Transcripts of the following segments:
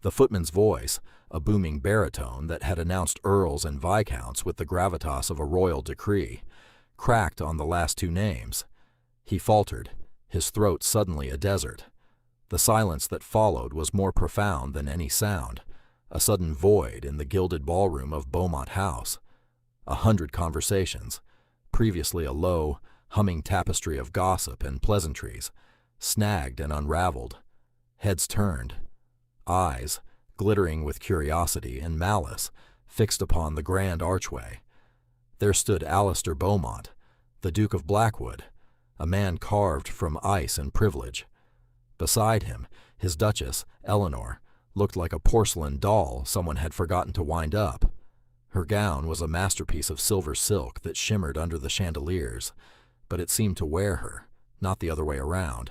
The footman's voice, a booming baritone that had announced earls and viscounts with the gravitas of a royal decree, cracked on the last two names. He faltered, his throat suddenly a desert. The silence that followed was more profound than any sound, a sudden void in the gilded ballroom of Beaumont House. 100 conversations, previously a low, humming tapestry of gossip and pleasantries, snagged and unraveled. Heads turned, eyes, glittering with curiosity and malice, fixed upon the grand archway. There stood Alistair Beaumont, the Duke of Blackwood, a man carved from ice and privilege. Beside him, his Duchess, Eleanor, looked like a porcelain doll someone had forgotten to wind up. Her gown was a masterpiece of silver silk that shimmered under the chandeliers, but it seemed to wear her, not the other way around.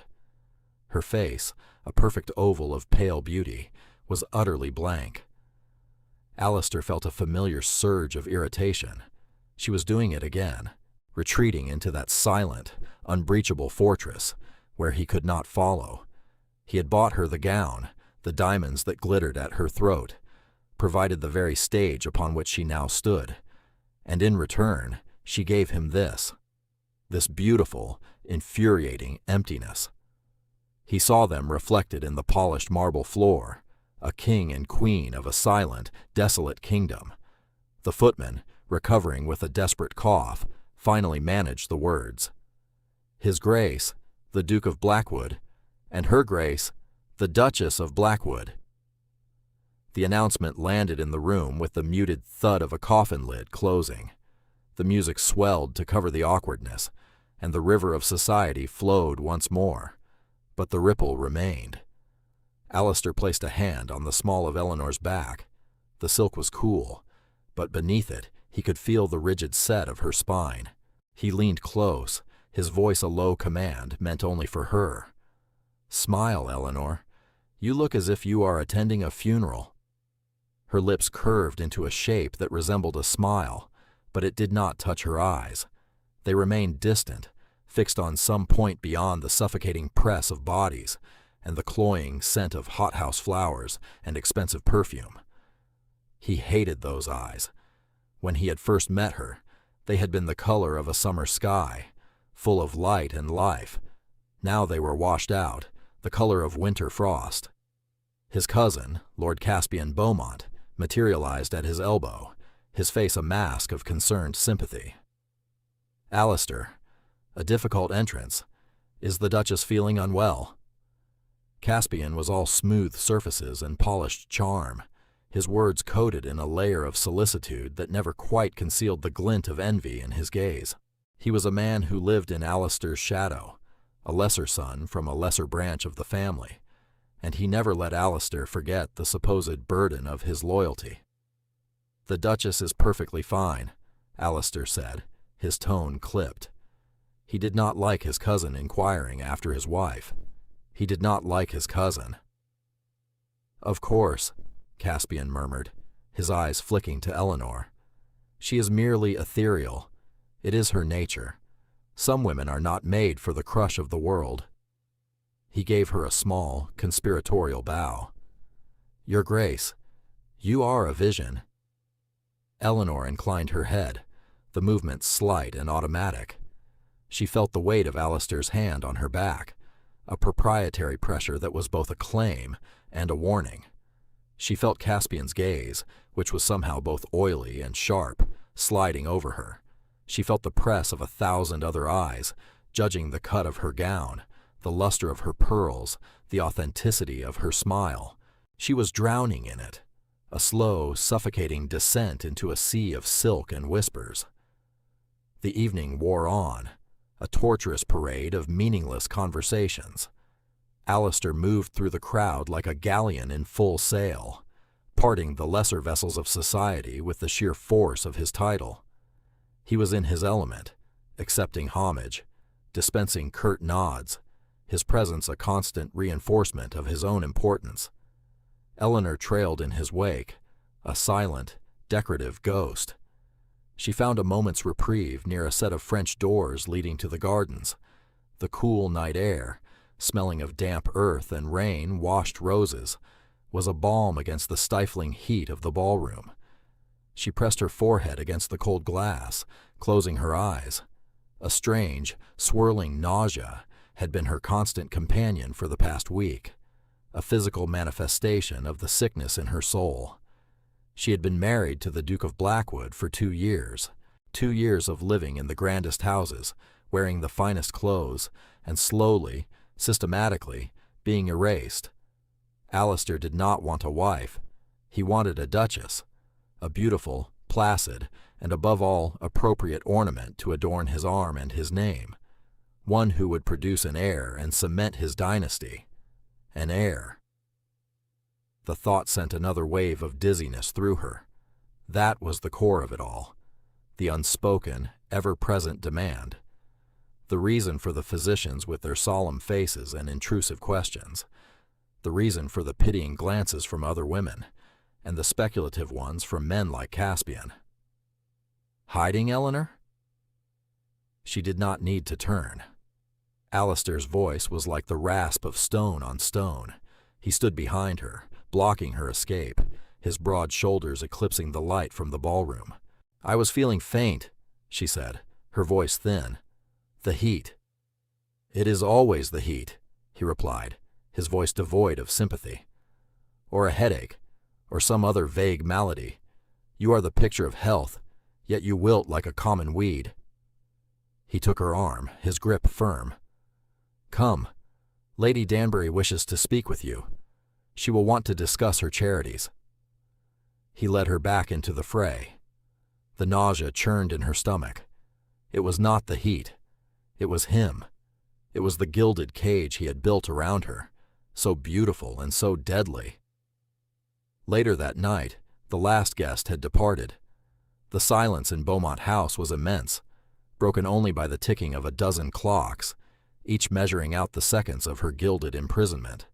Her face, a perfect oval of pale beauty, was utterly blank. Alistair felt a familiar surge of irritation. She was doing it again, retreating into that silent, unbreachable fortress where he could not follow. He had bought her the gown, the diamonds that glittered at her throat, provided the very stage upon which she now stood, and in return she gave him this beautiful, infuriating emptiness. He saw them reflected in the polished marble floor, a king and queen of a silent, desolate kingdom. The footman, recovering with a desperate cough, finally managed the words. His Grace, the Duke of Blackwood, and Her Grace, the Duchess of Blackwood. The announcement landed in the room with the muted thud of a coffin lid closing. The music swelled to cover the awkwardness, and the river of society flowed once more, but the ripple remained. Alistair placed a hand on the small of Eleanor's back. The silk was cool, but beneath it he could feel the rigid set of her spine. He leaned close, his voice a low command meant only for her. "Smile, Eleanor. You look as if you are attending a funeral." Her lips curved into a shape that resembled a smile, but it did not touch her eyes. They remained distant, fixed on some point beyond the suffocating press of bodies and the cloying scent of hothouse flowers and expensive perfume. He hated those eyes. When he had first met her, they had been the color of a summer sky, full of light and life. Now they were washed out, the color of winter frost. His cousin, Lord Caspian Beaumont, materialized at his elbow, his face a mask of concerned sympathy. "Alistair, a difficult entrance. Is the Duchess feeling unwell?" Caspian was all smooth surfaces and polished charm, his words coated in a layer of solicitude that never quite concealed the glint of envy in his gaze. He was a man who lived in Alistair's shadow, a lesser son from a lesser branch of the family, and he never let Alistair forget the supposed burden of his loyalty. "The Duchess is perfectly fine," Alistair said, his tone clipped. He did not like his cousin inquiring after his wife. He did not like his cousin. "Of course," Caspian murmured, his eyes flicking to Eleanor. "She is merely ethereal. It is her nature. Some women are not made for the crush of the world." He gave her a small, conspiratorial bow. "Your Grace, you are a vision." Eleanor inclined her head, the movement slight and automatic. She felt the weight of Alistair's hand on her back, a proprietary pressure that was both a claim and a warning. She felt Caspian's gaze, which was somehow both oily and sharp, sliding over her. She felt the press of 1,000 other eyes, judging the cut of her gown, the luster of her pearls, the authenticity of her smile. She was drowning in it, a slow, suffocating descent into a sea of silk and whispers. The evening wore on, a torturous parade of meaningless conversations. Alistair moved through the crowd like a galleon in full sail, parting the lesser vessels of society with the sheer force of his title. He was in his element, accepting homage, dispensing curt nods, his presence a constant reinforcement of his own importance. Eleanor trailed in his wake, a silent, decorative ghost. She found a moment's reprieve near a set of French doors leading to the gardens. The cool night air, smelling of damp earth and rain-washed roses, was a balm against the stifling heat of the ballroom. She pressed her forehead against the cold glass, closing her eyes. A strange, swirling nausea had been her constant companion for the past week, a physical manifestation of the sickness in her soul. She had been married to the Duke of Blackwood for 2 years, 2 years of living in the grandest houses, wearing the finest clothes, and slowly, systematically, being erased. Alistair did not want a wife. He wanted a duchess, a beautiful, placid, and above all, appropriate ornament to adorn his arm and his name, one who would produce an heir and cement his dynasty. An heir. The thought sent another wave of dizziness through her. That was the core of it all, the unspoken, ever-present demand. The reason for the physicians with their solemn faces and intrusive questions, the reason for the pitying glances from other women, and the speculative ones from men like Caspian. Hiding Eleanor? She did not need to turn. Alistair's voice was like the rasp of stone on stone. He stood behind her, blocking her escape, his broad shoulders eclipsing the light from the ballroom. "I was feeling faint," she said, her voice thin. "The heat." "It is always the heat," he replied, his voice devoid of sympathy. "Or a headache, or some other vague malady. You are the picture of health, yet you wilt like a common weed." He took her arm, his grip firm. "Come. Lady Danbury wishes to speak with you. She will want to discuss her charities." He led her back into the fray. The nausea churned in her stomach. It was not the heat. It was him. It was the gilded cage he had built around her, so beautiful and so deadly. Later that night, the last guest had departed. The silence in Beaumont House was immense, broken only by the ticking of a dozen clocks, each measuring out the seconds of her gilded imprisonment.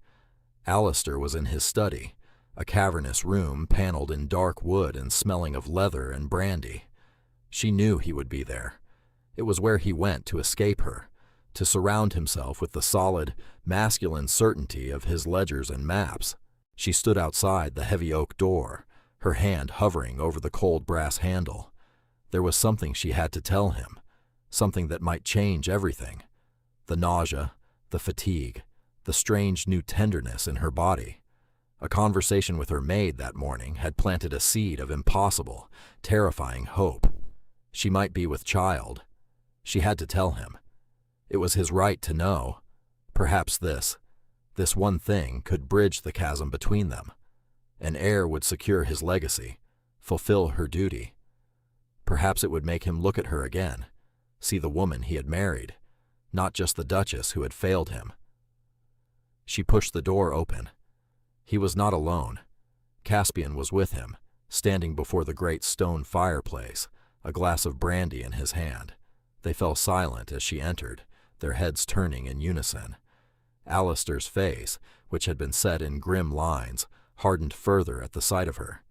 Alistair was in his study, a cavernous room paneled in dark wood and smelling of leather and brandy. She knew he would be there. It was where he went to escape her, to surround himself with the solid, masculine certainty of his ledgers and maps. She stood outside the heavy oak door, her hand hovering over the cold brass handle. There was something she had to tell him, something that might change everything. The nausea, the fatigue, the strange new tenderness in her body. A conversation with her maid that morning had planted a seed of impossible, terrifying hope. She might be with child. She had to tell him. It was his right to know. Perhaps this one thing could bridge the chasm between them. An heir would secure his legacy, fulfill her duty. Perhaps it would make him look at her again, see the woman he had married, not just the duchess who had failed him. She pushed the door open. He was not alone. Caspian was with him, standing before the great stone fireplace, a glass of brandy in his hand. They fell silent as she entered, their heads turning in unison. Alistair's face, which had been set in grim lines, hardened further at the sight of her.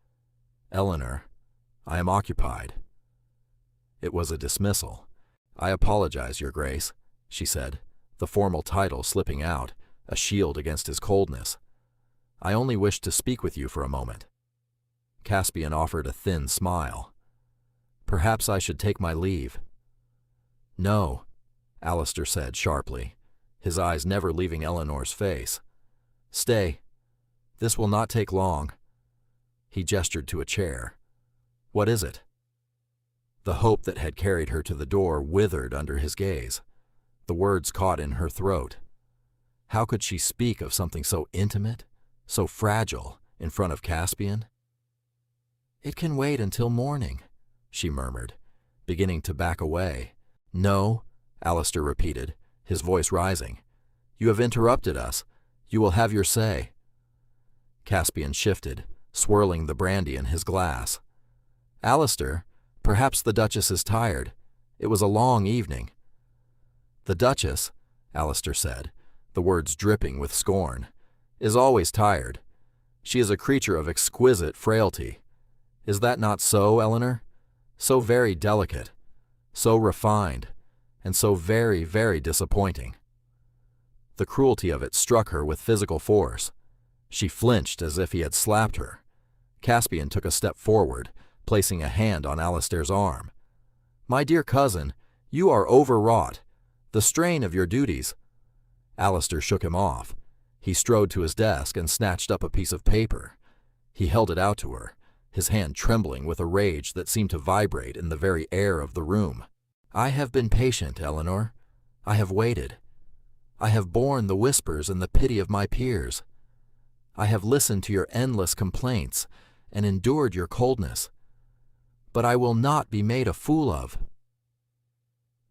"Eleanor, I am occupied." It was a dismissal. "I apologize, Your Grace," she said, the formal title slipping out, a shield against his coldness. "I only wished to speak with you for a moment." Caspian offered a thin smile. "Perhaps I should take my leave." "No," Alistair said sharply, his eyes never leaving Eleanor's face. "Stay. This will not take long." He gestured to a chair. "What is it?" The hope that had carried her to the door withered under his gaze. The words caught in her throat. How could she speak of something so intimate, so fragile, in front of Caspian? "It can wait until morning," she murmured, beginning to back away. "No," Alistair repeated, his voice rising. "You have interrupted us. You will have your say." Caspian shifted, swirling the brandy in his glass. "Alistair, perhaps the Duchess is tired. It was a long evening." "The Duchess," Alistair said, the words dripping with scorn, "is always tired. She is a creature of exquisite frailty. Is that not so, Eleanor? So very delicate, so refined, and so very, very disappointing." The cruelty of it struck her with physical force. She flinched as if he had slapped her. Caspian took a step forward, placing a hand on Alistair's arm. "My dear cousin, you are overwrought. The strain of your duties—" Alistair shook him off. He strode to his desk and snatched up a piece of paper. He held it out to her, his hand trembling with a rage that seemed to vibrate in the very air of the room. "I have been patient, Eleanor. I have waited. I have borne the whispers and the pity of my peers. I have listened to your endless complaints and endured your coldness. But I will not be made a fool of."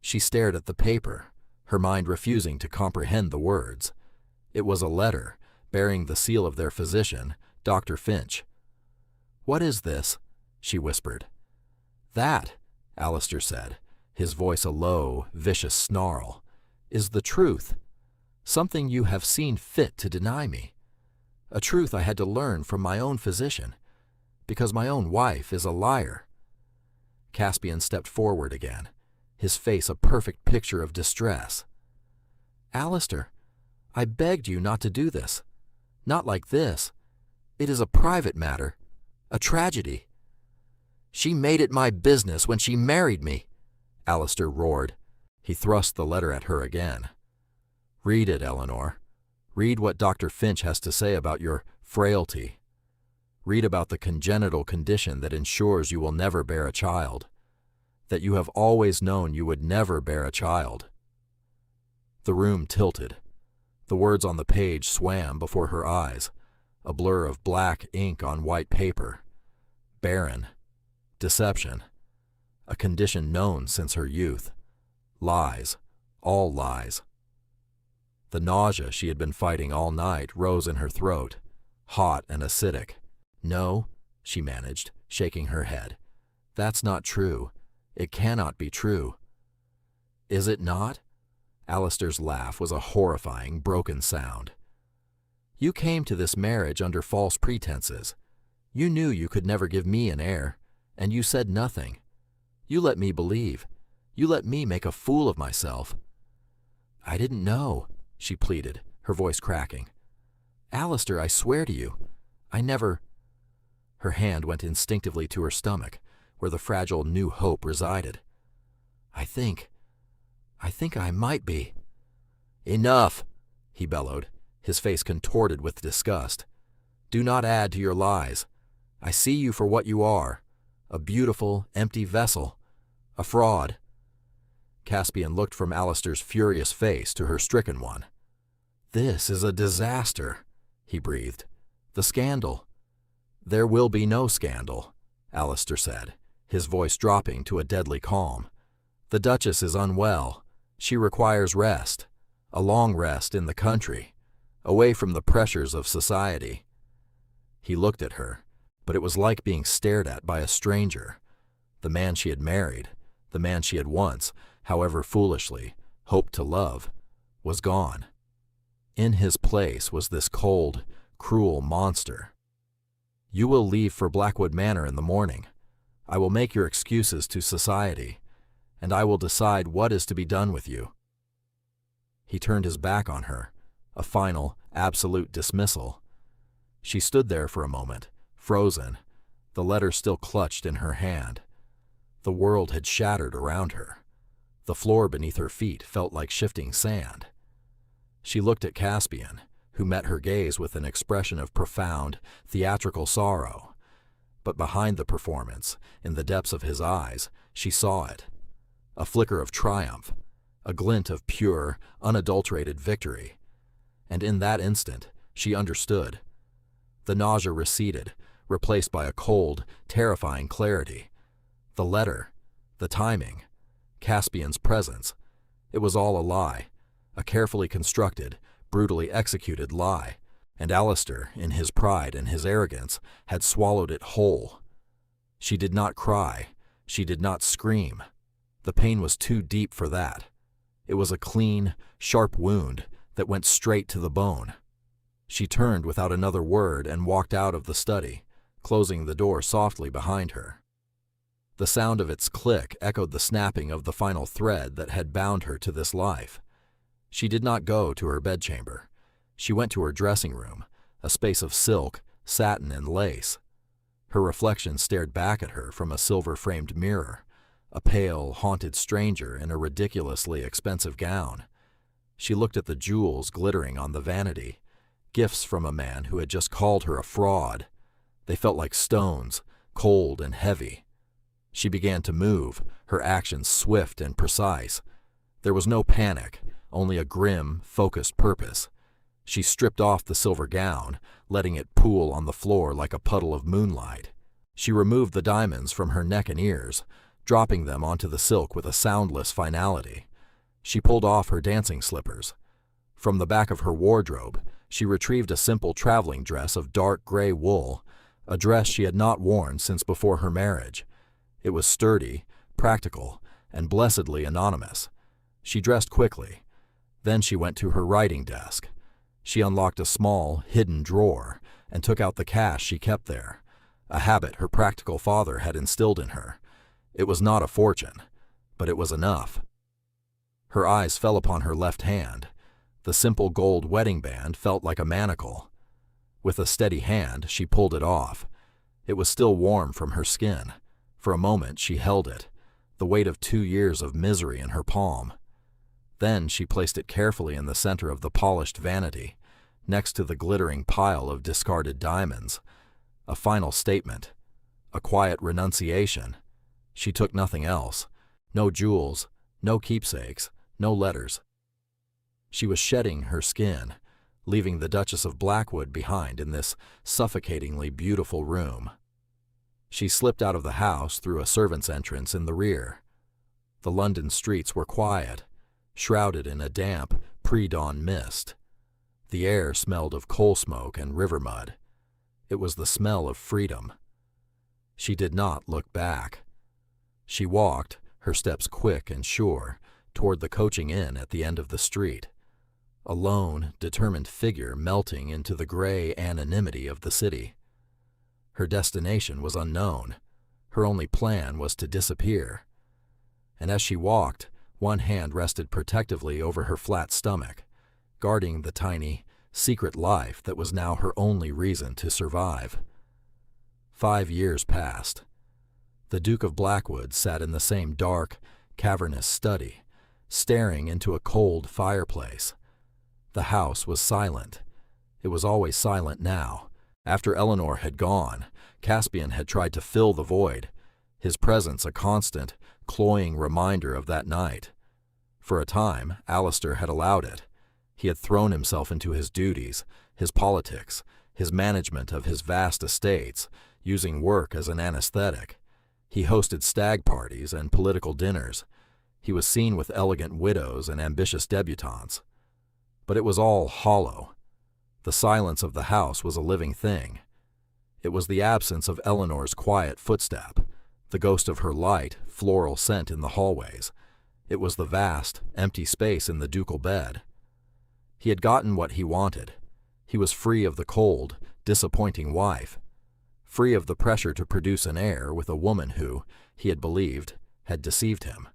She stared at the paper, her mind refusing to comprehend the words. It was a letter, bearing the seal of their physician, Dr. Finch. "What is this?" she whispered. "That," Alistair said, his voice a low, vicious snarl, "is the truth. Something you have seen fit to deny me. A truth I had to learn from my own physician, because my own wife is a liar." Caspian stepped forward again, his face a perfect picture of distress. "Alistair, I begged you not to do this. Not like this. It is a private matter, a tragedy." "She made it my business when she married me," Alistair roared. He thrust the letter at her again. "Read it, Eleanor. Read what Dr. Finch has to say about your frailty. Read about the congenital condition that ensures you will never bear a child, that you have always known you would never bear a child." The room tilted. The words on the page swam before her eyes, a blur of black ink on white paper. Barren. Deception. A condition known since her youth. Lies. All lies. The nausea she had been fighting all night rose in her throat, hot and acidic. "No," she managed, shaking her head. "That's not true. It cannot be true." "Is it not?" Alistair's laugh was a horrifying, broken sound. "You came to this marriage under false pretenses. You knew you could never give me an heir, and you said nothing. You let me believe. You let me make a fool of myself." "I didn't know," she pleaded, her voice cracking. "Alistair, I swear to you, I never—" Her hand went instinctively to her stomach, where the fragile new hope resided. I think I might be." "Enough," he bellowed, his face contorted with disgust. "Do not add to your lies. I see you for what you are, a beautiful, empty vessel, a fraud." Caspian looked from Alistair's furious face to her stricken one. "This is a disaster," he breathed. "The scandal—" "There will be no scandal," Alistair said, his voice dropping to a deadly calm. "The Duchess is unwell. She requires rest, a long rest in the country, away from the pressures of society." He looked at her, but it was like being stared at by a stranger. The man she had married, the man she had once, however foolishly, hoped to love, was gone. In his place was this cold, cruel monster. "You will leave for Blackwood Manor in the morning. I will make your excuses to society, and I will decide what is to be done with you." He turned his back on her, a final, absolute dismissal. She stood there for a moment, frozen, the letter still clutched in her hand. The world had shattered around her. The floor beneath her feet felt like shifting sand. She looked at Caspian, who met her gaze with an expression of profound, theatrical sorrow. But behind the performance, in the depths of his eyes, she saw it. A flicker of triumph, a glint of pure, unadulterated victory. And in that instant, she understood. The nausea receded, replaced by a cold, terrifying clarity. The letter, the timing, Caspian's presence, it was all a lie, a carefully constructed, brutally executed lie, and Alistair, in his pride and his arrogance, had swallowed it whole. She did not cry, she did not scream. The pain was too deep for that. It was a clean, sharp wound that went straight to the bone. She turned without another word and walked out of the study, closing the door softly behind her. The sound of its click echoed the snapping of the final thread that had bound her to this life. She did not go to her bedchamber. She went to her dressing room, a space of silk, satin, and lace. Her reflection stared back at her from a silver-framed mirror, a pale, haunted stranger in a ridiculously expensive gown. She looked at the jewels glittering on the vanity, gifts from a man who had just called her a fraud. They felt like stones, cold and heavy. She began to move, her actions swift and precise. There was no panic, only a grim, focused purpose. She stripped off the silver gown, letting it pool on the floor like a puddle of moonlight. She removed the diamonds from her neck and ears, dropping them onto the silk with a soundless finality. She pulled off her dancing slippers. From the back of her wardrobe, she retrieved a simple traveling dress of dark gray wool, a dress she had not worn since before her marriage. It was sturdy, practical, and blessedly anonymous. She dressed quickly. Then she went to her writing desk. She unlocked a small, hidden drawer and took out the cash she kept there, a habit her practical father had instilled in her. It was not a fortune, but it was enough. Her eyes fell upon her left hand. The simple gold wedding band felt like a manacle. With a steady hand, she pulled it off. It was still warm from her skin. For a moment, she held it, the weight of 2 years of misery in her palm. Then she placed it carefully in the center of the polished vanity, next to the glittering pile of discarded diamonds. A final statement, a quiet renunciation. She took nothing else. No jewels, no keepsakes, no letters. She was shedding her skin, leaving the Duchess of Blackwood behind in this suffocatingly beautiful room. She slipped out of the house through a servant's entrance in the rear. The London streets were quiet, shrouded in a damp, pre-dawn mist. The air smelled of coal smoke and river mud. It was the smell of freedom. She did not look back. She walked, her steps quick and sure, toward the coaching inn at the end of the street, a lone, determined figure melting into the gray anonymity of the city. Her destination was unknown. Her only plan was to disappear. And as she walked, one hand rested protectively over her flat stomach, guarding the tiny, secret life that was now her only reason to survive. 5 years passed. The Duke of Blackwood sat in the same dark, cavernous study, staring into a cold fireplace. The house was silent. It was always silent now. After Eleanor had gone, Caspian had tried to fill the void, his presence a constant, cloying reminder of that night. For a time, Alistair had allowed it. He had thrown himself into his duties, his politics, his management of his vast estates, using work as an anesthetic. He hosted stag parties and political dinners. He was seen with elegant widows and ambitious debutantes. But it was all hollow. The silence of the house was a living thing. It was the absence of Eleanor's quiet footstep, the ghost of her light, floral scent in the hallways. It was the vast, empty space in the ducal bed. He had gotten what he wanted. He was free of the cold, disappointing wife, free of the pressure to produce an heir with a woman who, he had believed, had deceived him.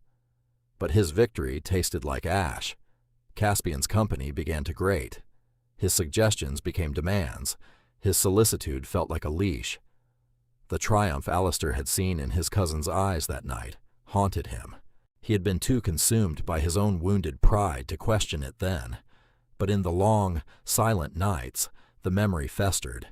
But his victory tasted like ash. Caspian's company began to grate. His suggestions became demands. His solicitude felt like a leash. The triumph Alistair had seen in his cousin's eyes that night haunted him. He had been too consumed by his own wounded pride to question it then. But in the long, silent nights, the memory festered.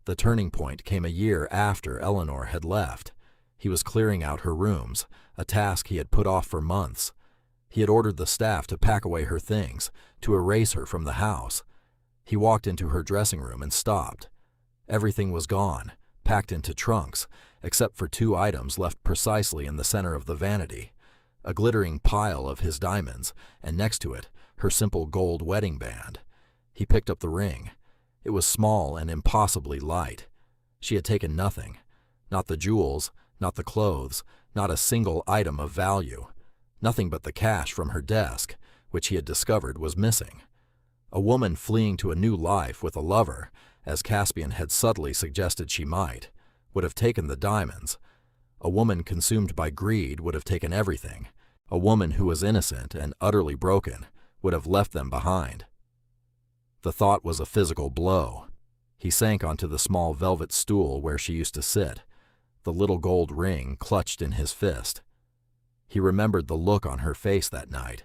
The turning point came a year after Eleanor had left. He was clearing out her rooms, a task he had put off for months. He had ordered the staff to pack away her things, to erase her from the house. He walked into her dressing room and stopped. Everything was gone, packed into trunks, except for 2 items left precisely in the center of the vanity, a glittering pile of his diamonds, and next to it, her simple gold wedding band. He picked up the ring. It was small and impossibly light. She had taken nothing. Not the jewels, not the clothes, not a single item of value. Nothing but the cash from her desk, which he had discovered was missing. A woman fleeing to a new life with a lover, as Caspian had subtly suggested she might, would have taken the diamonds. A woman consumed by greed would have taken everything. A woman who was innocent and utterly broken would have left them behind. The thought was a physical blow. He sank onto the small velvet stool where she used to sit, the little gold ring clutched in his fist. He remembered the look on her face that night.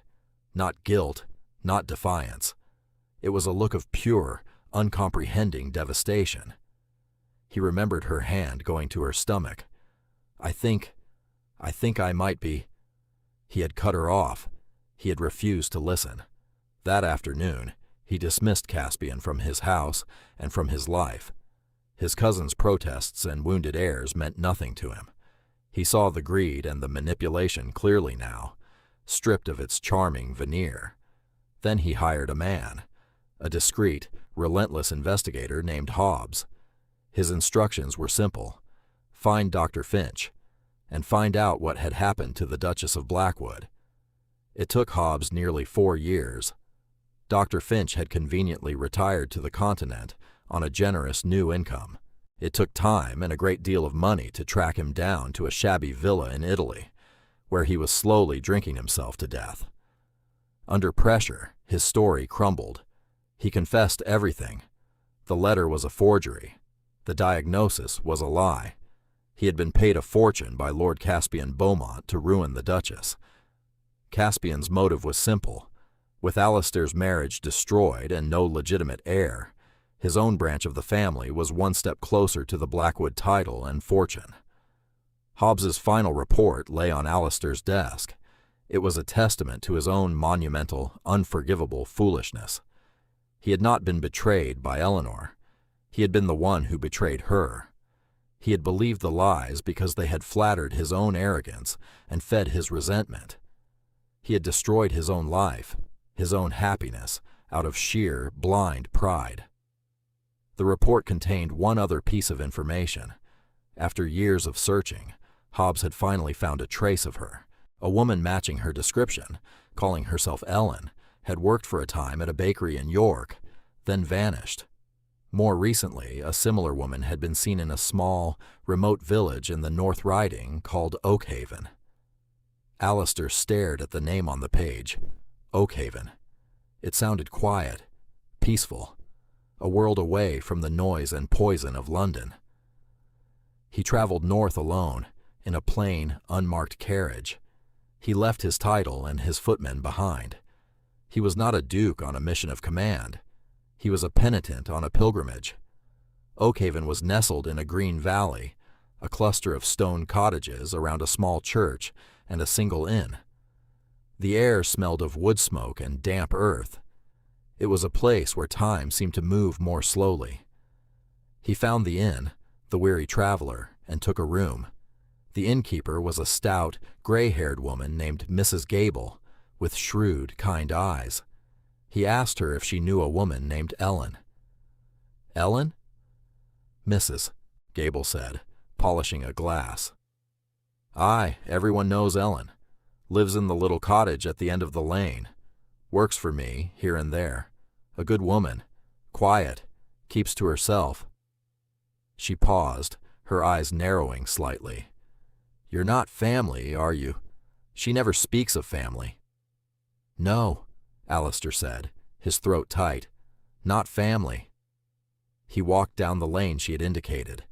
Not guilt, not defiance. It was a look of pure, uncomprehending devastation. He remembered her hand going to her stomach. I think I might be. He had cut her off. He had refused to listen. That afternoon, he dismissed Caspian from his house and from his life. His cousin's protests and wounded heirs meant nothing to him. He saw the greed and the manipulation clearly now, stripped of its charming veneer. Then he hired a man, a discreet, relentless investigator named Hobbs. His instructions were simple: find Dr. Finch, and find out what had happened to the Duchess of Blackwood. It took Hobbs nearly 4 years. Dr. Finch had conveniently retired to the continent on a generous new income. It took time and a great deal of money to track him down to a shabby villa in Italy, where he was slowly drinking himself to death. Under pressure, his story crumbled. He confessed everything. The letter was a forgery. The diagnosis was a lie. He had been paid a fortune by Lord Caspian Beaumont to ruin the Duchess. Caspian's motive was simple. With Alistair's marriage destroyed and no legitimate heir, his own branch of the family was one step closer to the Blackwood title and fortune. Hobbs's final report lay on Alistair's desk. It was a testament to his own monumental, unforgivable foolishness. He had not been betrayed by Eleanor. He had been the one who betrayed her. He had believed the lies because they had flattered his own arrogance and fed his resentment. He had destroyed his own life, his own happiness, out of sheer, blind pride. The report contained one other piece of information. After years of searching, Hobbs had finally found a trace of her. A woman matching her description, calling herself Ellen, had worked for a time at a bakery in York, then vanished. More recently, a similar woman had been seen in a small, remote village in the North Riding called Oakhaven. Alistair stared at the name on the page. Oakhaven. It sounded quiet, peaceful, a world away from the noise and poison of London. He traveled north alone, in a plain, unmarked carriage. He left his title and his footmen behind. He was not a duke on a mission of command. He was a penitent on a pilgrimage. Oakhaven was nestled in a green valley, a cluster of stone cottages around a small church and a single inn. The air smelled of wood smoke and damp earth. It was a place where time seemed to move more slowly. He found the inn, the weary traveler, and took a room. The innkeeper was a stout, gray-haired woman named Mrs. Gable, with shrewd, kind eyes. He asked her if she knew a woman named Ellen. Ellen? Mrs., Gable said, polishing a glass. Aye, everyone knows Ellen. Lives in the little cottage at the end of the lane. Works for me, here and there. A good woman. Quiet. Keeps to herself. She paused, her eyes narrowing slightly. You're not family, are you? She never speaks of family. No, Alistair said, his throat tight. Not family. He walked down the lane she had indicated.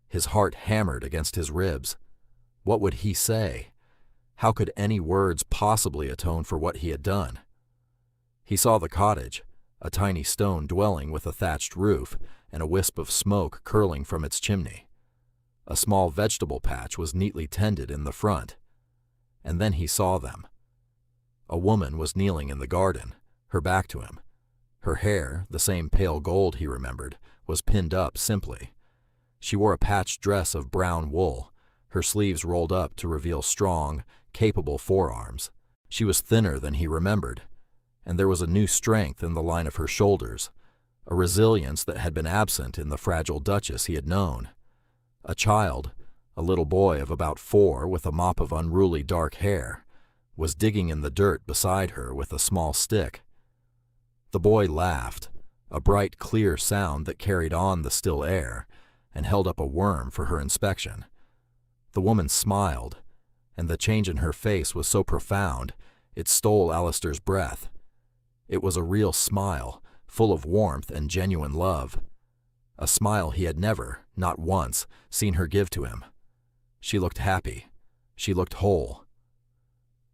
His heart hammered against his ribs. What would he say? How could any words possibly atone for what he had done? He saw the cottage, a tiny stone dwelling with a thatched roof and a wisp of smoke curling from its chimney. A small vegetable patch was neatly tended in the front. And then he saw them. A woman was kneeling in the garden, her back to him. Her hair, the same pale gold he remembered, was pinned up simply. She wore a patched dress of brown wool, her sleeves rolled up to reveal strong, capable forearms. She was thinner than he remembered, and there was a new strength in the line of her shoulders, a resilience that had been absent in the fragile Duchess he had known. A child, a little boy of about 4 with a mop of unruly dark hair, was digging in the dirt beside her with a small stick. The boy laughed, a bright, clear sound that carried on the still air, and held up a worm for her inspection. The woman smiled, and the change in her face was so profound it stole Alistair's breath. It was a real smile, full of warmth and genuine love. a smile he had never, not once, seen her give to him. She looked happy. She looked whole.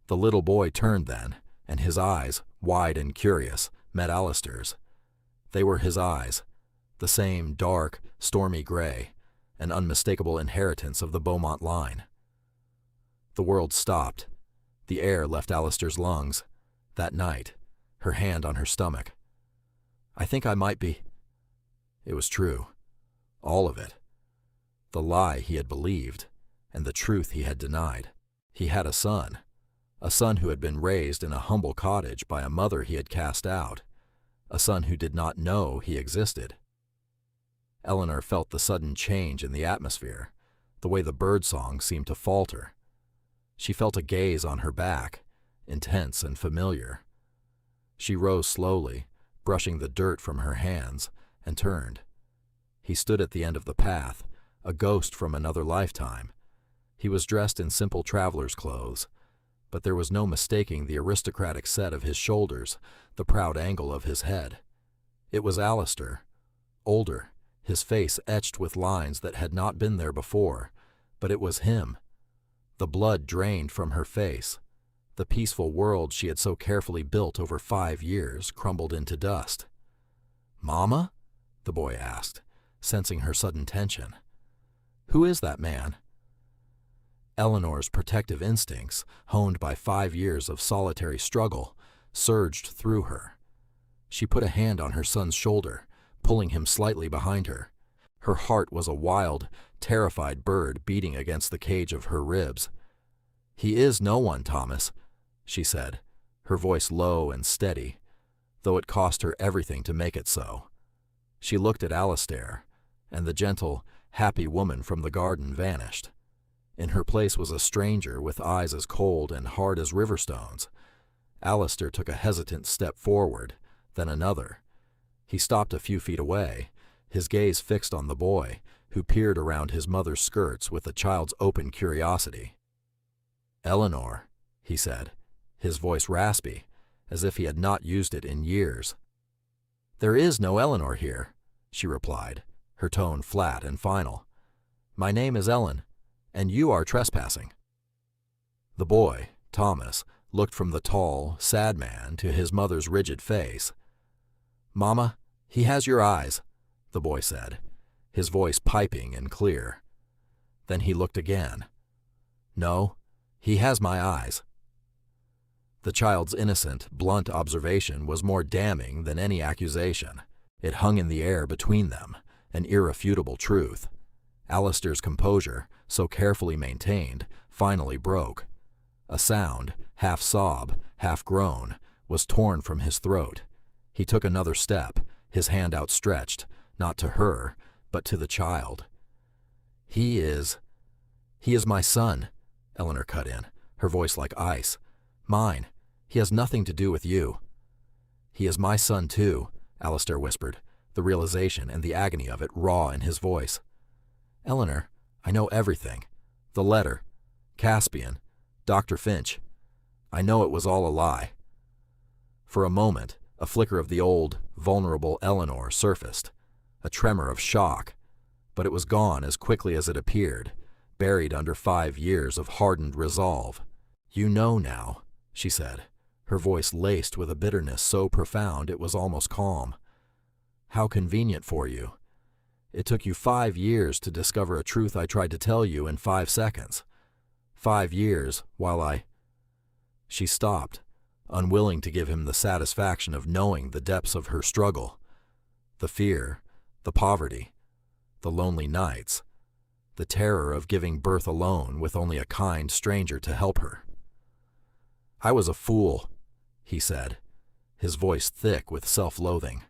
The little boy turned then, and his eyes, wide and curious, met Alistair's. They were his eyes, the same dark, stormy gray, an unmistakable inheritance of the Beaumont line. The world stopped. The air left Alistair's lungs. That night, her hand on her stomach. I think I might be. It was true. All of it. The lie he had believed, and the truth he had denied. He had a son who had been raised in a humble cottage by a mother he had cast out, a son who did not know he existed. Eleanor felt the sudden change in the atmosphere, the way the birdsong seemed to falter. She felt a gaze on her back, intense and familiar. She rose slowly, brushing the dirt from her hands, and turned. He stood at the end of the path, a ghost from another lifetime. He was dressed in simple traveler's clothes, but there was no mistaking the aristocratic set of his shoulders, the proud angle of his head. It was Alistair, older, his face etched with lines that had not been there before, but it was him. The blood drained from her face. The peaceful world she had so carefully built over 5 years crumbled into dust. "Mama?" the boy asked, sensing her sudden tension. "Who is that man?" Eleanor's protective instincts, honed by 5 years of solitary struggle, surged through her. She put a hand on her son's shoulder, pulling him slightly behind her. Her heart was a wild, terrified bird beating against the cage of her ribs. "He is no one, Thomas," she said, her voice low and steady, though it cost her everything to make it so. She looked at Alistair, and the gentle, happy woman from the garden vanished. In her place was a stranger with eyes as cold and hard as river stones. Alistair took a hesitant step forward, then another. He stopped a few feet away, his gaze fixed on the boy, who peered around his mother's skirts with a child's open curiosity. "Eleanor," he said, his voice raspy, as if he had not used it in years. "There is no Eleanor here," she replied, her tone flat and final. "My name is Ellen, and you are trespassing." The boy, Thomas, looked from the tall, sad man to his mother's rigid face. "Mama, he has your eyes," the boy said, his voice piping and clear. Then he looked again. "No, he has my eyes." The child's innocent, blunt observation was more damning than any accusation. It hung in the air between them, an irrefutable truth. Alistair's composure, so carefully maintained, finally broke. A sound, half sob, half groan, was torn from his throat. He took another step, his hand outstretched, not to her, but to the child. He is my son," Eleanor cut in, her voice like ice. "Mine. He has nothing to do with you." "He is my son too," Alistair whispered, the realization and the agony of it raw in his voice. "Eleanor, I know everything. The letter, Caspian, Dr. Finch. I know it was all a lie." For a moment, a flicker of the old, vulnerable Eleanor surfaced, a tremor of shock, but it was gone as quickly as it appeared, buried under 5 years of hardened resolve. "You know now," she said, her voice laced with a bitterness so profound it was almost calm. "How convenient for you. It took you 5 years to discover a truth I tried to tell you in 5 seconds. 5 years while I—" She stopped, unwilling to give him the satisfaction of knowing the depths of her struggle. The fear, the poverty, the lonely nights, the terror of giving birth alone with only a kind stranger to help her. "I was a fool," he said, his voice thick with self-loathing.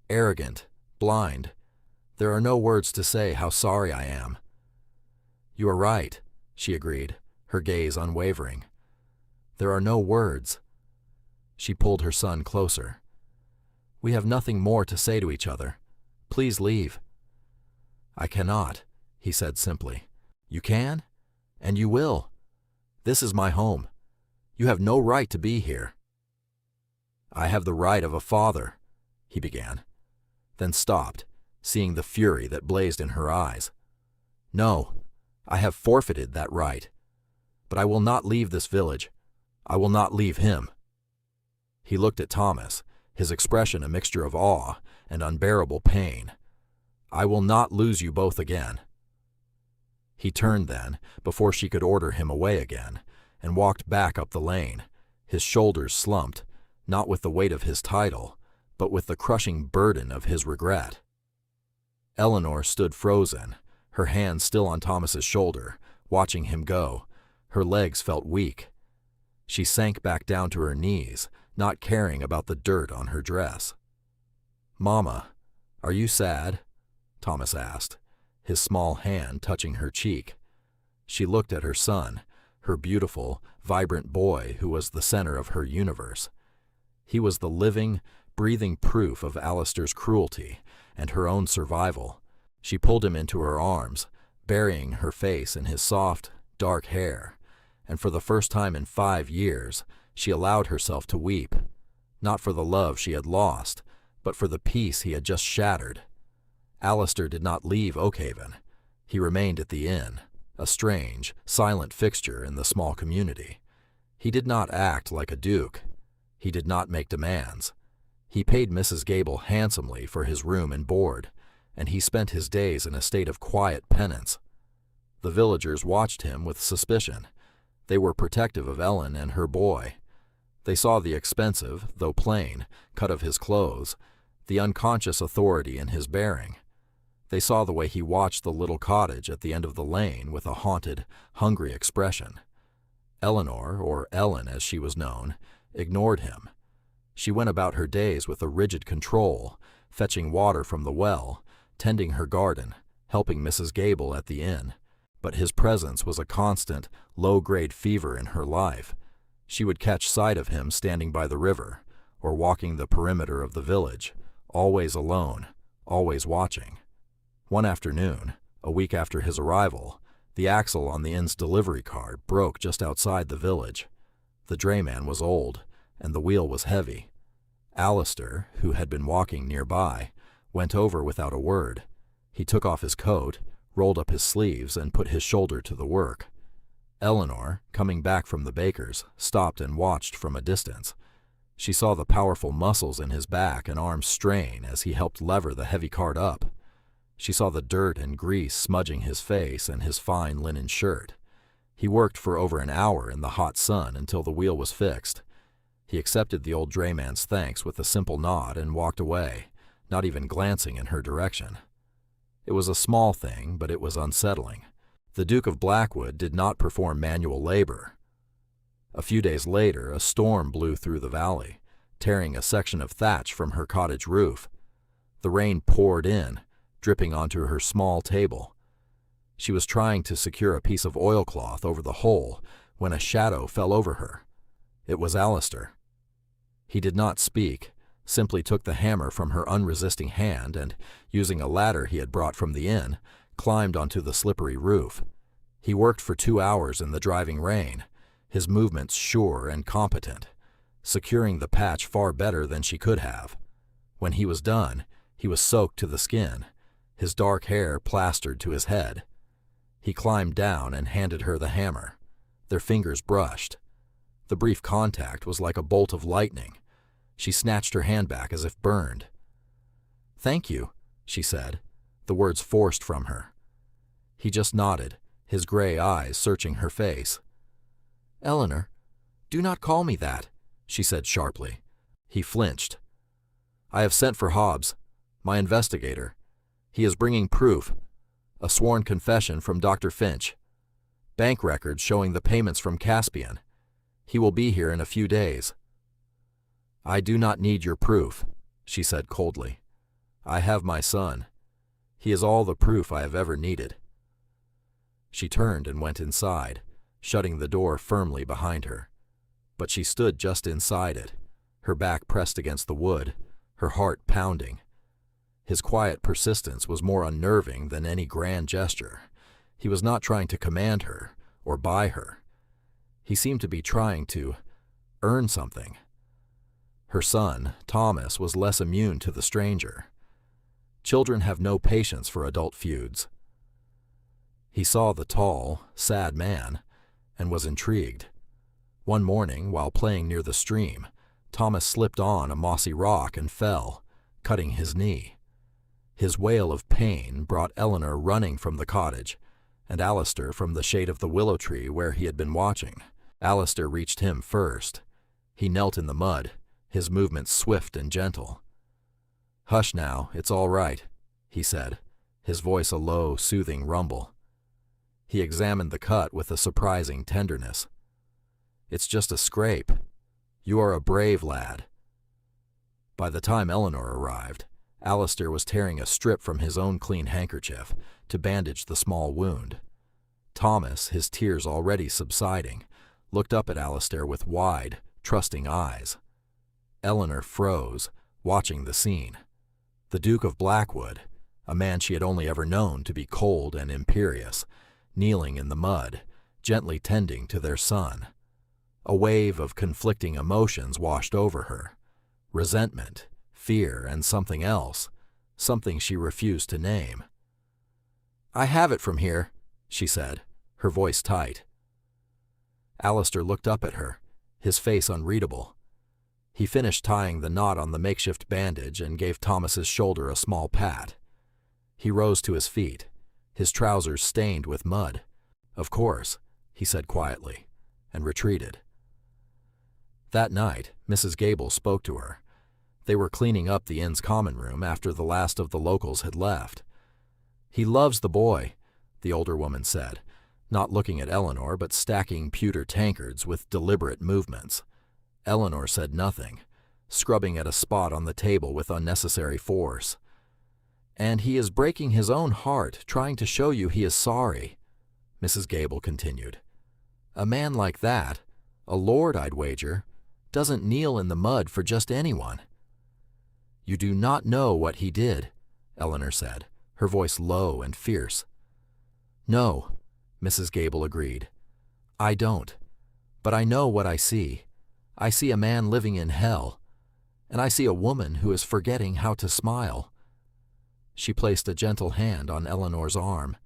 "Arrogant, blind. There are no words to say how sorry I am." "You are right," she agreed, her gaze unwavering. "There are no words." She pulled her son closer. "We have nothing more to say to each other. Please leave." "I cannot," he said simply. "You can, and you will. This is my home. You have no right to be here." "I have the right of a father," he began, then stopped, seeing the fury that blazed in her eyes. "No, I have forfeited that right. But I will not leave this village. I will not leave him." He looked at Thomas, his expression a mixture of awe and unbearable pain. "I will not lose you both again." He turned then, before she could order him away again, and walked back up the lane, his shoulders slumped, not with the weight of his title, but with the crushing burden of his regret. Eleanor stood frozen, her hand still on Thomas's shoulder, watching him go. Her legs felt weak. She sank back down to her knees, not caring about the dirt on her dress. "Mama, are you sad?" Thomas asked, his small hand touching her cheek. She looked at her son, her beautiful, vibrant boy who was the center of her universe. He was the living, breathing proof of Alistair's cruelty and her own survival. She pulled him into her arms, burying her face in his soft, dark hair, and for the first time in 5 years, she allowed herself to weep, not for the love she had lost, but for the peace he had just shattered. Alistair did not leave Oakhaven. He remained at the inn, a strange, silent fixture in the small community. He did not act like a duke. He did not make demands. He paid Mrs. Gable handsomely for his room and board, and he spent his days in a state of quiet penance. The villagers watched him with suspicion. They were protective of Ellen and her boy. They saw the expensive, though plain, cut of his clothes, the unconscious authority in his bearing. They saw the way he watched the little cottage at the end of the lane with a haunted, hungry expression. Eleanor, or Ellen as she was known, ignored him. She went about her days with a rigid control, fetching water from the well, tending her garden, helping Mrs. Gable at the inn. But his presence was a constant, low-grade fever in her life. She would catch sight of him standing by the river, or walking the perimeter of the village, always alone, always watching. One afternoon, a week after his arrival, the axle on the inn's delivery cart broke just outside the village. The drayman was old, and the wheel was heavy. Alistair, who had been walking nearby, went over without a word. He took off his coat, rolled up his sleeves, and put his shoulder to the work. Eleanor, coming back from the baker's, stopped and watched from a distance. She saw the powerful muscles in his back and arms strain as he helped lever the heavy cart up. She saw the dirt and grease smudging his face and his fine linen shirt. He worked for over an hour in the hot sun until the wheel was fixed. He accepted the old drayman's thanks with a simple nod and walked away, not even glancing in her direction. It was a small thing, but it was unsettling. The Duke of Blackwood did not perform manual labor. A few days later, a storm blew through the valley, tearing a section of thatch from her cottage roof. The rain poured in, dripping onto her small table. She was trying to secure a piece of oilcloth over the hole when a shadow fell over her. It was Alistair. He did not speak, simply took the hammer from her unresisting hand and, using a ladder he had brought from the inn, climbed onto the slippery roof. He worked for 2 hours in the driving rain, his movements sure and competent, securing the patch far better than she could have. When he was done, he was soaked to the skin, his dark hair plastered to his head. He climbed down and handed her the hammer. Their fingers brushed. The brief contact was like a bolt of lightning. She snatched her hand back as if burned. "Thank you," she said, the words forced from her. He just nodded, his gray eyes searching her face. "Eleanor, do not call me that," she said sharply. He flinched. "I have sent for Hobbs, my investigator. He is bringing proof, a sworn confession from Dr. Finch, bank records showing the payments from Caspian. He will be here in a few days." "I do not need your proof," she said coldly. "I have my son. He is all the proof I have ever needed." She turned and went inside, shutting the door firmly behind her. But she stood just inside it, her back pressed against the wood, her heart pounding. His quiet persistence was more unnerving than any grand gesture. He was not trying to command her or buy her. He seemed to be trying to earn something. Her son, Thomas, was less immune to the stranger. Children have no patience for adult feuds. He saw the tall, sad man and was intrigued. One morning, while playing near the stream, Thomas slipped on a mossy rock and fell, cutting his knee. His wail of pain brought Eleanor running from the cottage, and Alistair from the shade of the willow tree where he had been watching. Alistair reached him first. He knelt in the mud, his movements swift and gentle. "Hush now, it's all right," he said, his voice a low, soothing rumble. He examined the cut with a surprising tenderness. "It's just a scrape. You are a brave lad." By the time Eleanor arrived, Alistair was tearing a strip from his own clean handkerchief to bandage the small wound. Thomas, his tears already subsiding, looked up at Alistair with wide, trusting eyes. Eleanor froze, watching the scene. The Duke of Blackwood, a man she had only ever known to be cold and imperious, kneeling in the mud, gently tending to their son. A wave of conflicting emotions washed over her. Resentment, fear, and something else, something she refused to name. "I have it from here," she said, her voice tight. Alistair looked up at her, his face unreadable. He finished tying the knot on the makeshift bandage and gave Thomas's shoulder a small pat. He rose to his feet, his trousers stained with mud. "Of course," he said quietly, and retreated. That night, Mrs. Gable spoke to her. They were cleaning up the inn's common room after the last of the locals had left. "He loves the boy," the older woman said, not looking at Eleanor but stacking pewter tankards with deliberate movements. Eleanor said nothing, scrubbing at a spot on the table with unnecessary force. "And he is breaking his own heart, trying to show you he is sorry," Mrs. Gable continued. "A man like that, a lord I'd wager, doesn't kneel in the mud for just anyone." "You do not know what he did," Eleanor said, her voice low and fierce. "No," Mrs. Gable agreed. "I don't. But I know what I see. I see a man living in hell, and I see a woman who is forgetting how to smile." She placed a gentle hand on Eleanor's arm.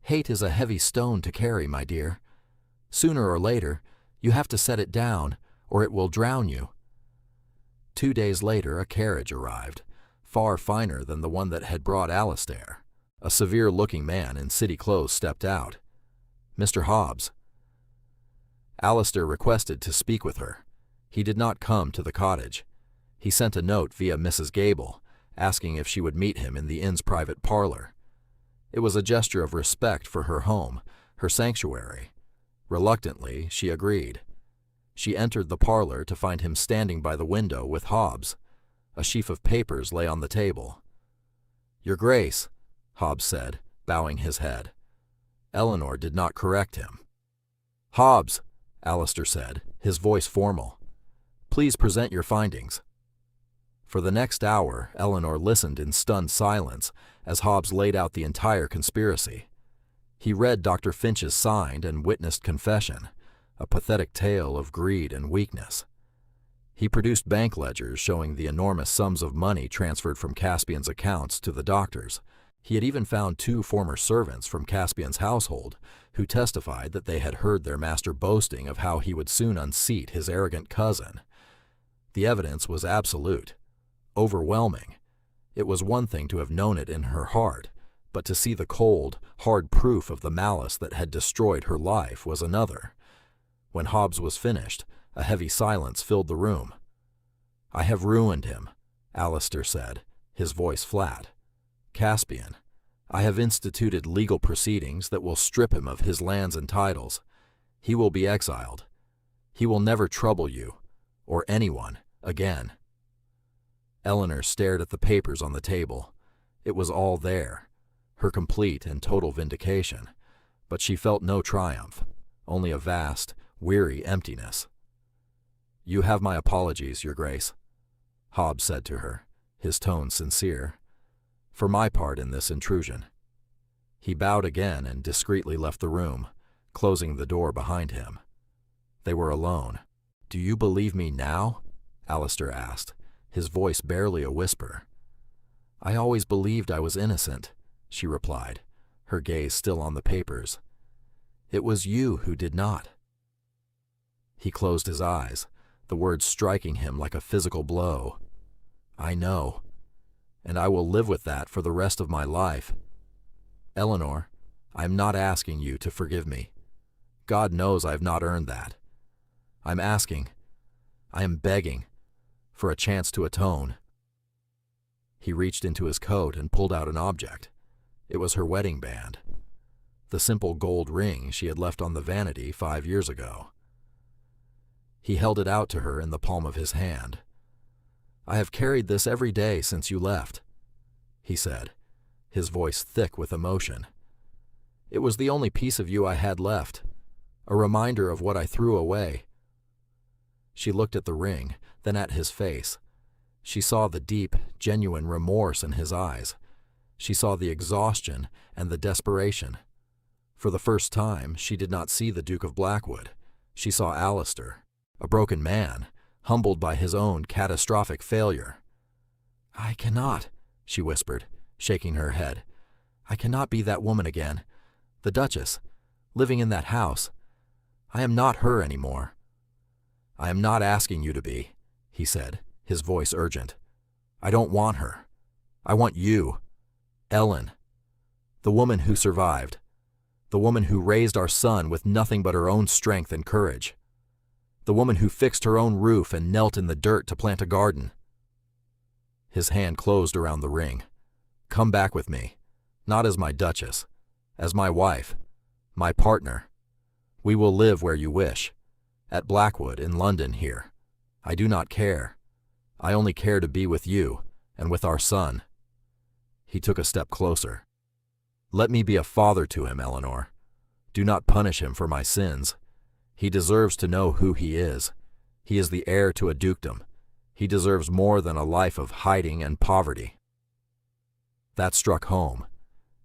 "Hate is a heavy stone to carry, my dear. Sooner or later, you have to set it down, or it will drown you." 2 days later, a carriage arrived, far finer than the one that had brought Alistair. A severe-looking man in city clothes stepped out. "Mr. Hobbs." Alistair requested to speak with her. He did not come to the cottage. He sent a note via Mrs. Gable, asking if she would meet him in the inn's private parlor. It was a gesture of respect for her home, her sanctuary. Reluctantly, she agreed. She entered the parlor to find him standing by the window with Hobbs. A sheaf of papers lay on the table. "Your Grace," Hobbs said, bowing his head. Eleanor did not correct him. "Hobbs," Alistair said, his voice formal. "Please present your findings." For the next hour, Eleanor listened in stunned silence as Hobbs laid out the entire conspiracy. He read Dr. Finch's signed and witnessed confession, a pathetic tale of greed and weakness. He produced bank ledgers showing the enormous sums of money transferred from Caspian's accounts to the doctors. He had even found 2 former servants from Caspian's household who testified that they had heard their master boasting of how he would soon unseat his arrogant cousin. The evidence was absolute, overwhelming. It was one thing to have known it in her heart, but to see the cold, hard proof of the malice that had destroyed her life was another. When Hobbs was finished, a heavy silence filled the room. "I have ruined him," Alistair said, his voice flat. "Caspian, I have instituted legal proceedings that will strip him of his lands and titles. He will be exiled. He will never trouble you, or anyone, again." Eleanor stared at the papers on the table. It was all there, her complete and total vindication, but she felt no triumph, only a vast, weary emptiness. "You have my apologies, Your Grace," Hobbs said to her, his tone sincere, "for my part in this intrusion." He bowed again and discreetly left the room, closing the door behind him. They were alone. "Do you believe me now?" Alistair asked, his voice barely a whisper. "I always believed I was innocent," she replied, her gaze still on the papers. "It was you who did not." He closed his eyes, the words striking him like a physical blow. "I know, and I will live with that for the rest of my life. Eleanor, I am not asking you to forgive me. God knows I have not earned that. I am begging, for a chance to atone." He reached into his coat and pulled out an object. It was her wedding band, the simple gold ring she had left on the vanity 5 years ago. He held it out to her in the palm of his hand. "I have carried this every day since you left," he said, his voice thick with emotion. "It was the only piece of you I had left, a reminder of what I threw away." She looked at the ring, then at his face. She saw the deep, genuine remorse in his eyes. She saw the exhaustion and the desperation. For the first time, she did not see the Duke of Blackwood. She saw Alistair, a broken man, humbled by his own catastrophic failure. "I cannot," she whispered, shaking her head. "I cannot be that woman again. The Duchess, living in that house. I am not her anymore." "I am not asking you to be," he said, his voice urgent. "I don't want her. I want you. Ellen. The woman who survived. The woman who raised our son with nothing but her own strength and courage. The woman who fixed her own roof and knelt in the dirt to plant a garden." His hand closed around the ring. "Come back with me, not as my Duchess, as my wife, my partner. We will live where you wish, at Blackwood, in London here. I do not care. I only care to be with you and with our son." He took a step closer. "Let me be a father to him, Eleanor. Do not punish him for my sins. He deserves to know who he is. He is the heir to a dukedom. He deserves more than a life of hiding and poverty." That struck home.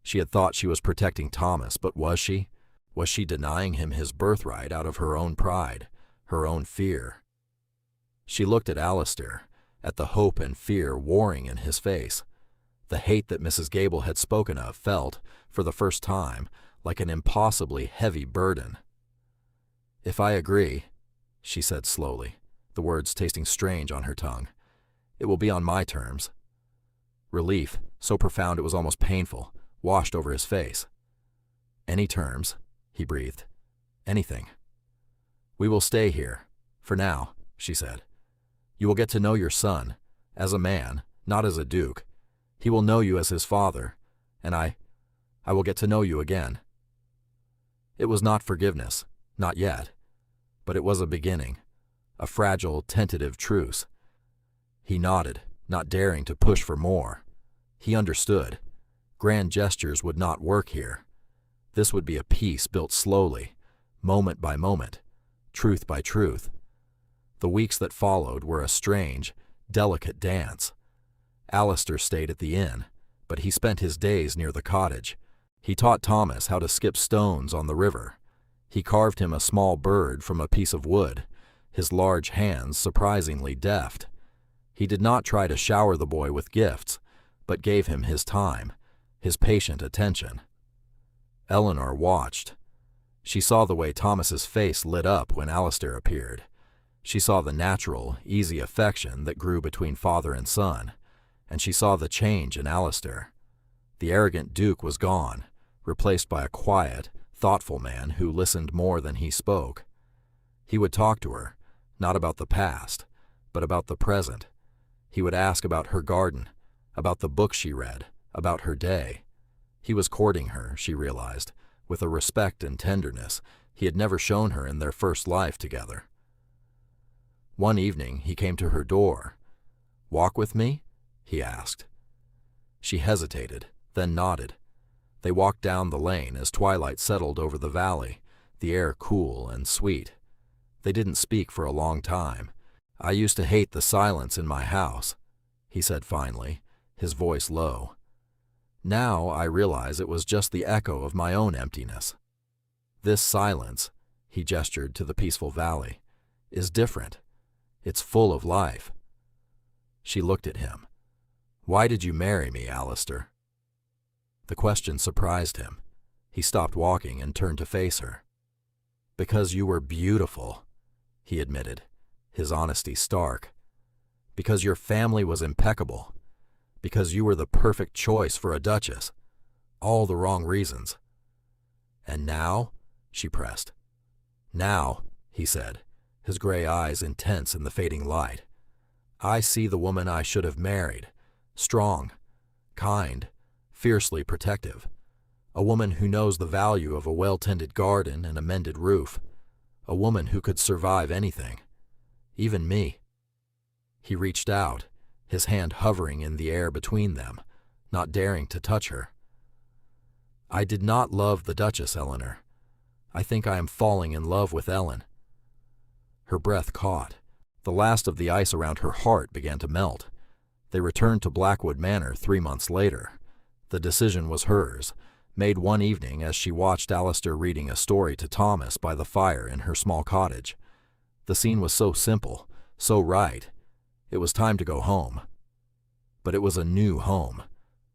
She had thought she was protecting Thomas, but was she? Was she denying him his birthright out of her own pride, her own fear? She looked at Alistair, at the hope and fear warring in his face. The hate that Mrs. Gable had spoken of felt, for the first time, like an impossibly heavy burden. "If I agree," she said slowly, the words tasting strange on her tongue, "it will be on my terms." Relief, so profound it was almost painful, washed over his face. "Any terms," he breathed. "Anything." "We will stay here, for now," she said. "You will get to know your son, as a man, not as a duke. He will know you as his father, and I will get to know you again." It was not forgiveness, not yet, but it was a beginning, a fragile, tentative truce. He nodded, not daring to push for more. He understood. Grand gestures would not work here. This would be a peace built slowly, moment by moment, truth by truth. The weeks that followed were a strange, delicate dance. Alistair stayed at the inn, but he spent his days near the cottage. He taught Thomas how to skip stones on the river. He carved him a small bird from a piece of wood, his large hands surprisingly deft. He did not try to shower the boy with gifts, but gave him his time, his patient attention. Eleanor watched. She saw the way Thomas's face lit up when Alistair appeared. She saw the natural, easy affection that grew between father and son, and she saw the change in Alistair. The arrogant Duke was gone, replaced by a quiet, thoughtful man who listened more than he spoke. He would talk to her, not about the past, but about the present. He would ask about her garden, about the books she read, about her day. He was courting her, she realized, with a respect and tenderness he had never shown her in their first life together. One evening he came to her door. "Walk with me?" he asked. She hesitated, then nodded. They walked down the lane as twilight settled over the valley, the air cool and sweet. They didn't speak for a long time. "I used to hate the silence in my house," he said finally, his voice low. "Now I realize it was just the echo of my own emptiness. This silence," he gestured to the peaceful valley, "is different. It's full of life." She looked at him. Why did you marry me, Alistair? The question surprised him. He stopped walking and turned to face her. Because you were beautiful, he admitted, his honesty stark. Because your family was impeccable. Because you were the perfect choice for a duchess. All the wrong reasons. And now? She pressed. Now, he said, his gray eyes intense in the fading light. I see the woman I should have married. Strong, kind, fiercely protective. A woman who knows the value of a well-tended garden and a mended roof. A woman who could survive anything. Even me. He reached out, his hand hovering in the air between them, not daring to touch her. I did not love the Duchess, Eleanor. I think I am falling in love with Ellen. Her breath caught. The last of the ice around her heart began to melt. They returned to Blackwood Manor 3 months later. The decision was hers, made one evening as she watched Alistair reading a story to Thomas by the fire in her small cottage. The scene was so simple, so right. It was time to go home. But it was a new home.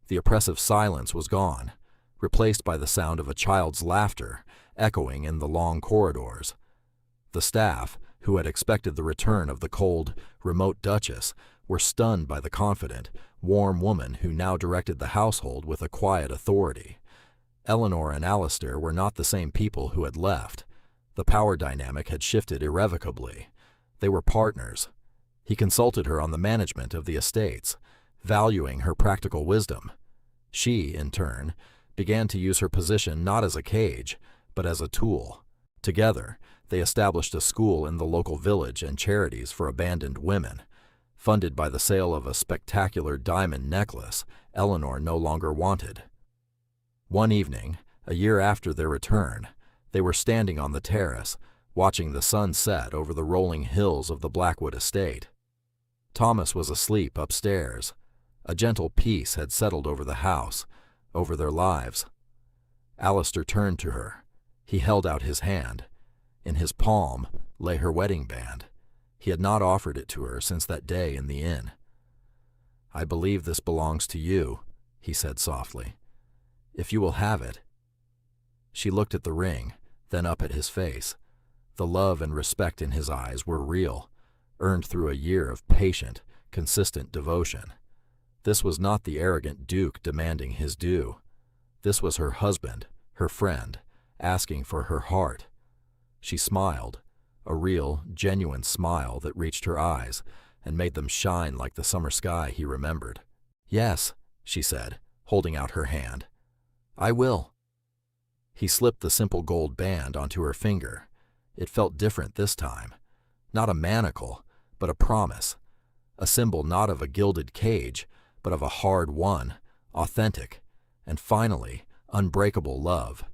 The oppressive silence was gone, replaced by the sound of a child's laughter echoing in the long corridors. The staff, who had expected the return of the cold, remote Duchess, were stunned by the confident, warm woman who now directed the household with a quiet authority. Eleanor and Alistair were not the same people who had left. The power dynamic had shifted irrevocably. They were partners. He consulted her on the management of the estates, valuing her practical wisdom. She, in turn, began to use her position not as a cage, but as a tool. Together, they established a school in the local village and charities for abandoned women. Funded by the sale of a spectacular diamond necklace Eleanor no longer wanted. One evening, a year after their return, they were standing on the terrace, watching the sun set over the rolling hills of the Blackwood estate. Thomas was asleep upstairs. A gentle peace had settled over the house, over their lives. Alistair turned to her. He held out his hand. In his palm lay her wedding band. He had not offered it to her since that day in the inn. I believe this belongs to you, he said softly. If you will have it. She looked at the ring, then up at his face. The love and respect in his eyes were real, earned through a year of patient, consistent devotion. This was not the arrogant duke demanding his due. This was her husband, her friend, asking for her heart. She smiled, a real, genuine smile that reached her eyes and made them shine like the summer sky he remembered. Yes, she said, holding out her hand. I will. He slipped the simple gold band onto her finger. It felt different this time. Not a manacle, but a promise. A symbol not of a gilded cage, but of a hard-won, authentic, and finally, unbreakable love.